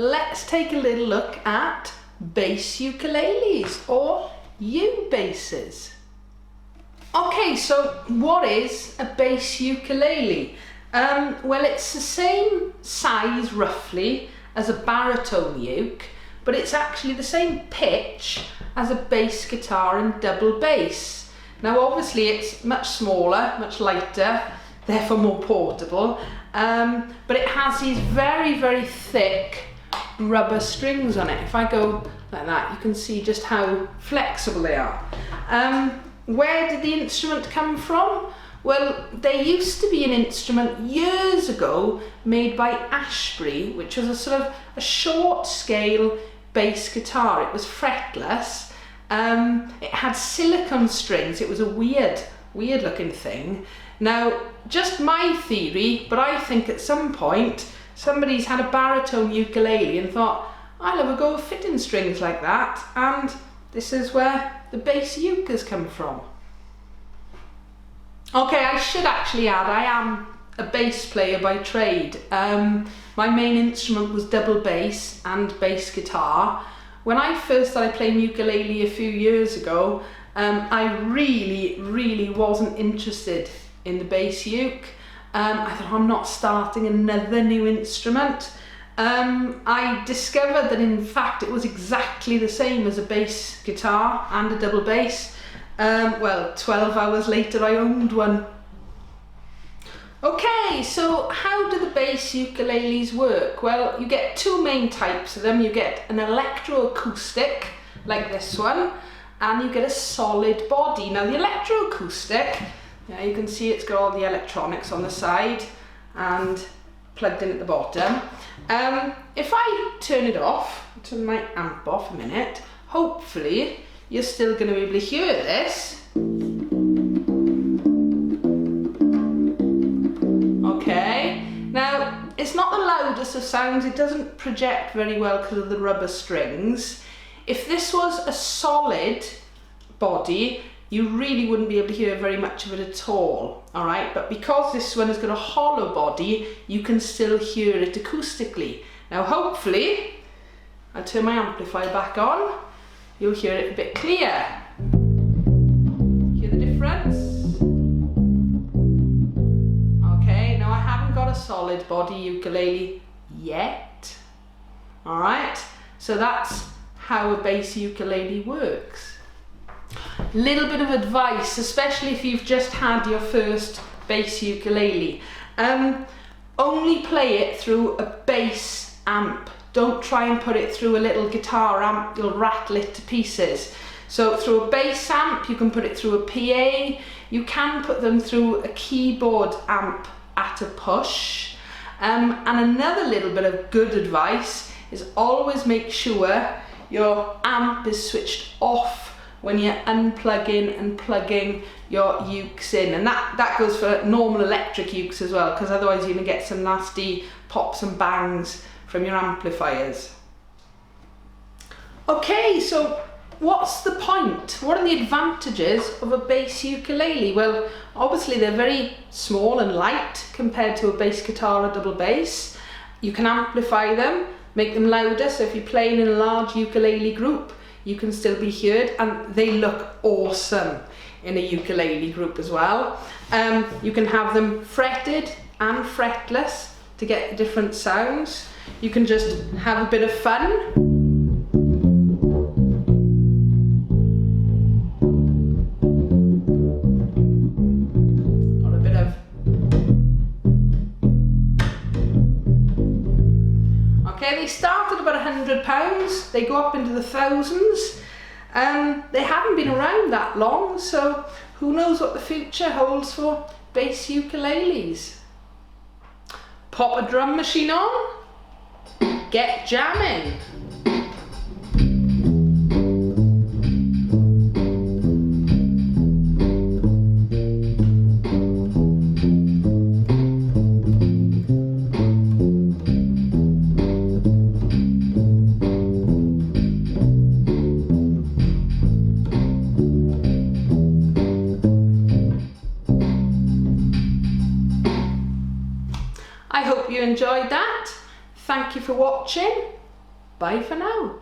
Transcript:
let's take a little look at bass ukuleles or U-basses. Okay, so what is a bass ukulele? Well, it's the same size roughly as a baritone uke, but it's actually the same pitch as a bass guitar and double bass. Now obviously it's much smaller, much lighter, therefore more portable, but it has these very, very thick rubber strings on it. If I go like that, you can see just how flexible they are. Where did the instrument come from? Well, there used to be an instrument years ago made by Ashbury, which was a sort of a short scale bass guitar. It was fretless. It had silicone strings. It was a weird looking thing. Now, just my theory, but I think at some point somebody's had a baritone ukulele and thought, I'll have a go of fitting strings like that, and this is where the bass uke has come from. Okay, I should actually add, I am a bass player by trade. My main instrument was double bass and bass guitar. When I first started playing ukulele a few years ago, I really wasn't interested in the bass uke. I thought, I'm not starting another new instrument. I discovered that in fact it was exactly the same as a bass guitar and a double bass. Well, 12 hours later I owned one. Okay, so how do the bass ukuleles work? Well, you get two main types of them. You get an electro-acoustic, like this one, and you get a solid body. Now the electro-acoustic, you can see it's got all the electronics on the side and plugged in at the bottom. If I turn it off, turn my amp off a minute, hopefully you're still going to be able to hear this. Okay, now it's not the loudest of sounds, it doesn't project very well because of the rubber strings. If this was a solid body, you really wouldn't be able to hear very much of it at all, alright? But because this one has got a hollow body, you can still hear it acoustically. Now hopefully, I'll turn my amplifier back on, you'll hear it a bit clear. Hear the difference? Okay, now I haven't got a solid body ukulele yet, alright? So that's how a bass ukulele works. Little bit of advice, especially if you've just had your first bass ukulele. Only play it through a bass amp. Don't try and put it through a little guitar amp, you'll rattle it to pieces. So through a bass amp, you can put it through a PA, you can put them through a keyboard amp at a push. And another little bit of good advice is always make sure your amp is switched off when you're unplugging and plugging your ukes in, and that goes for normal electric ukes as well, because otherwise you're going to get some nasty pops and bangs from your amplifiers. Okay, so what's the point? What are the advantages of a bass ukulele? Well, obviously they're very small and light compared to a bass guitar or double bass. You can amplify them, make them louder, so if you're playing in a large ukulele group, you can still be heard, and they look awesome in a ukulele group as well. You can have them fretted and fretless to get different sounds. You can just have a bit of fun. They start at about £100, they go up into the thousands. They haven't been around that long, so who knows what the future holds for bass ukuleles. Pop a drum machine on, get jamming. I hope you enjoyed that. Thank you for watching. Bye for now.